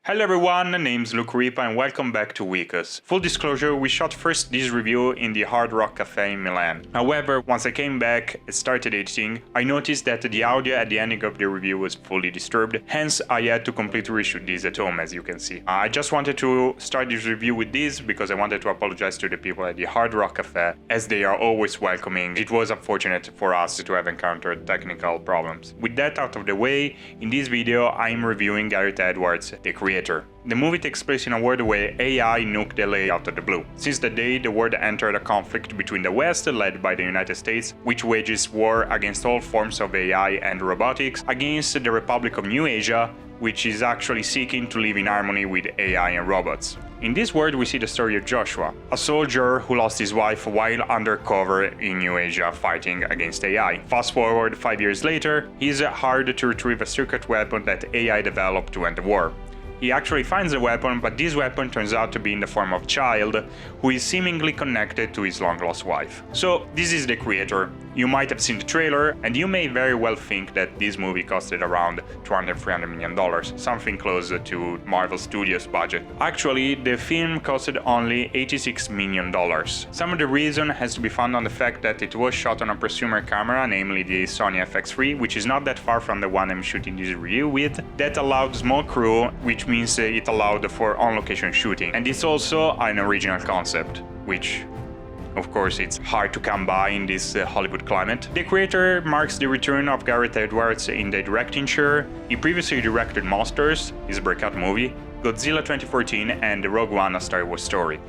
Hello everyone, my name's Luke Ripa and welcome back to Weekos. Full disclosure, we shot first this review in the Hard Rock Cafe in Milan. However, once I came back and started editing, I noticed that the audio at the ending of the review was fully disturbed, hence I had to completely reshoot this at home, as you can see. I just wanted to start this review with this because I wanted to apologize to the people at the Hard Rock Cafe, as they are always welcoming. It was unfortunate for us to have encountered technical problems. With that out of the way, in this video I'm reviewing Gareth Edwards, the creator. The movie takes place in a world where AI nuked LA out of the blue. Since the day the world entered a conflict between the West, led by the United States, which wages war against all forms of AI and robotics, against the Republic of New Asia, which is actually seeking to live in harmony with AI and robots. In this world we see the story of Joshua, a soldier who lost his wife while undercover in New Asia fighting against AI. Fast forward 5 years later, he's hired to retrieve a secret weapon that AI developed to end the war. He actually finds a weapon, but this weapon turns out to be in the form of a child who is seemingly connected to his long-lost wife. So this is the creator. You might have seen the trailer, and you may very well think that this movie costed around $200–300 million, something close to Marvel Studios' budget. Actually, the film costed only $86 million. Some of the reason has to be found on the fact that it was shot on a prosumer camera, namely the Sony FX3, which is not that far from the one I'm shooting this review with, that allowed small crew, which means it allowed for on-location shooting. And it's also an original concept, which of course it's hard to come by in this Hollywood climate. The creator marks the return of Gareth Edwards in the directing chair. He previously directed Monsters, his breakout movie, Godzilla 2014 and Rogue One: A Star Wars Story.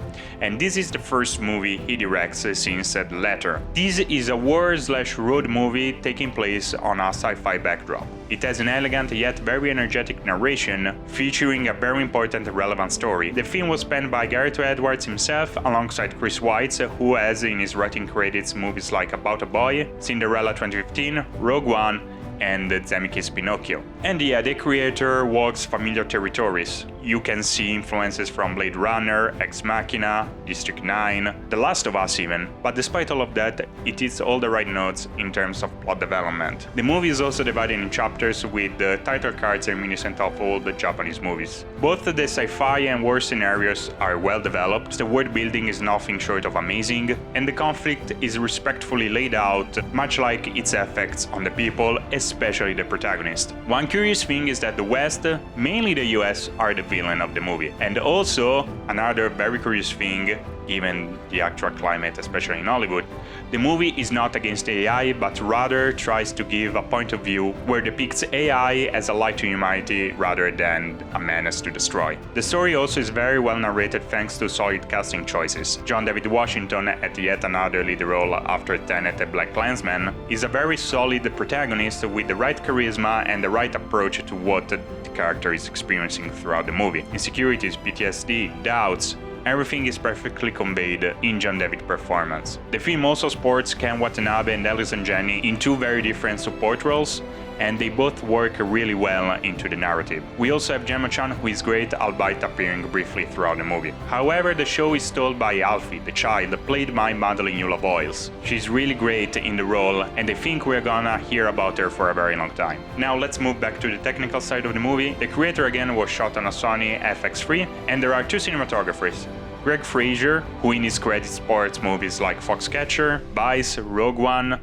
And this is the first movie he directs since The Letter. This is a war/road movie taking place on a sci-fi backdrop. It has an elegant yet very energetic narration featuring a very important and relevant story. The film was penned by Gareth Edwards himself alongside Chris Weitz, who has in his writing credits movies like About a Boy, Cinderella 2015, Rogue One, and Zemeckis' Pinocchio. And yeah, the creator walks familiar territories. You can see influences from Blade Runner, Ex Machina, District 9, The Last of Us even, but despite all of that, it hits all the right notes in terms of plot development. The movie is also divided in chapters with the title cards reminiscent of old Japanese movies. Both the sci-fi and war scenarios are well developed, the world building is nothing short of amazing, and the conflict is respectfully laid out, much like its effects on the people, especially the protagonist. One curious thing is that the West, mainly the US, are the villain of the movie. And also, another very curious thing, given the actual climate, especially in Hollywood, the movie is not against AI, but rather tries to give a point of view where depicts AI as a light to humanity rather than a menace to destroy. The story also is very well narrated thanks to solid casting choices. John David Washington, at yet another lead role after Tenet and BlacKkKlansman, is a very solid protagonist with the right charisma and the right approach to what the character is experiencing throughout the movie. Insecurities, PTSD, doubts, everything is perfectly conveyed in John David's performance. The film also sports Ken Watanabe and Allison Janney in two very different support roles, and they both work really well into the narrative. We also have Gemma Chan, who is great, albeit appearing briefly throughout the movie. However, the show is told by Alfie, the child, played by Madeleine Yula Boyles. She's really great in the role, and I think we're gonna hear about her for a very long time. Now let's move back to the technical side of the movie. The creator again was shot on a Sony FX3, and there are two cinematographers. Greg Fraser, who in his credits sports movies like Foxcatcher, Vice, Rogue One,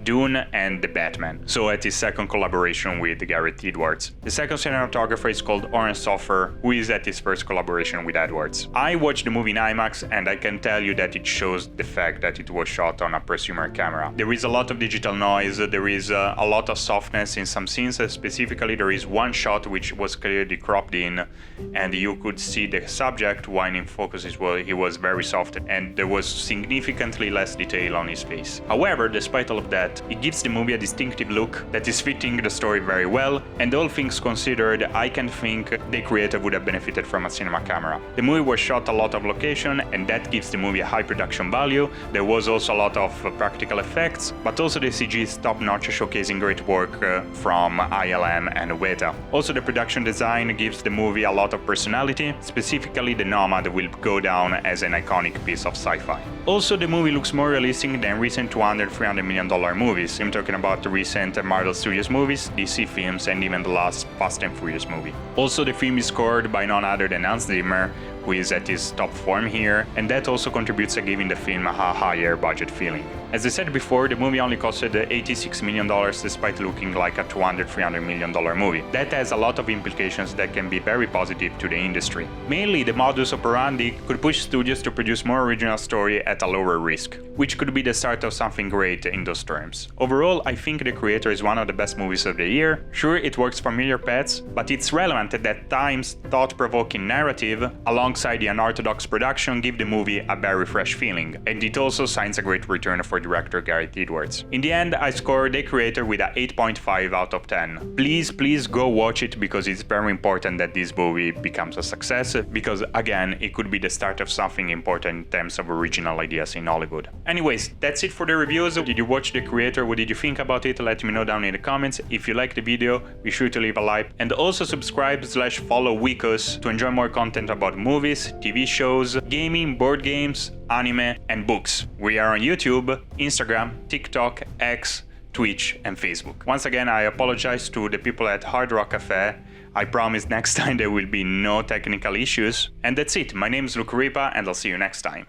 Dune, and The Batman, so at his second collaboration with Gareth Edwards. The second cinematographer is called Oren Sofer, who is at his first collaboration with Edwards. I watched the movie in IMAX, and I can tell you that it shows the fact that it was shot on a prosumer camera. There is a lot of digital noise, there is a lot of softness in some scenes, specifically there is one shot which was clearly cropped in, and you could see the subject while in focus he was very soft, and there was significantly less detail on his face. However, despite all of that, it gives the movie a distinctive look that is fitting the story very well, and all things considered, I can think the creator would have benefited from a cinema camera. The movie was shot a lot of location, and that gives the movie a high production value. There was also a lot of practical effects, but also the CG is top-notch, showcasing great work from ILM and Weta. Also, the production design gives the movie a lot of personality, specifically the Nomad will go down as an iconic piece of sci-fi. Also, the movie looks more realistic than recent $200–300 million movies. I'm talking about the recent Marvel Studios movies, DC films, and even the last Fast and Furious movie. Also, the film is scored by none other than Hans Zimmer, who is at his top form here, and that also contributes to giving the film a higher budget feeling. As I said before, the movie only costed $86 million despite looking like a $200-300 million movie. That has a lot of implications that can be very positive to the industry. Mainly, the modus operandi could push studios to produce more original story at a lower risk, which could be the start of something great in those terms. Overall, I think The Creator is one of the best movies of the year. Sure, it works familiar pets, but it's relevant that at times thought-provoking narrative alongside the unorthodox production give the movie a very fresh feeling, and it also signs a great return for director Gareth Edwards. In the end, I scored The Creator with a 8.5 out of 10. Please go watch it because it's very important that this movie becomes a success, because again, it could be the start of something important in terms of original ideas in Hollywood. Anyways, that's it for the reviews. Did you watch The Creator? What did you think about it? Let me know down in the comments. If you liked the video, be sure to leave a like and also subscribe/follow Weekos to enjoy more content about movies, TV shows, gaming, board games, anime, and books. We are on YouTube, Instagram, TikTok, X, Twitch, and Facebook. Once again, I apologize to the people at Hard Rock Cafe. I promise next time there will be no technical issues. And that's it. My name is Luke Ripa, and I'll see you next time.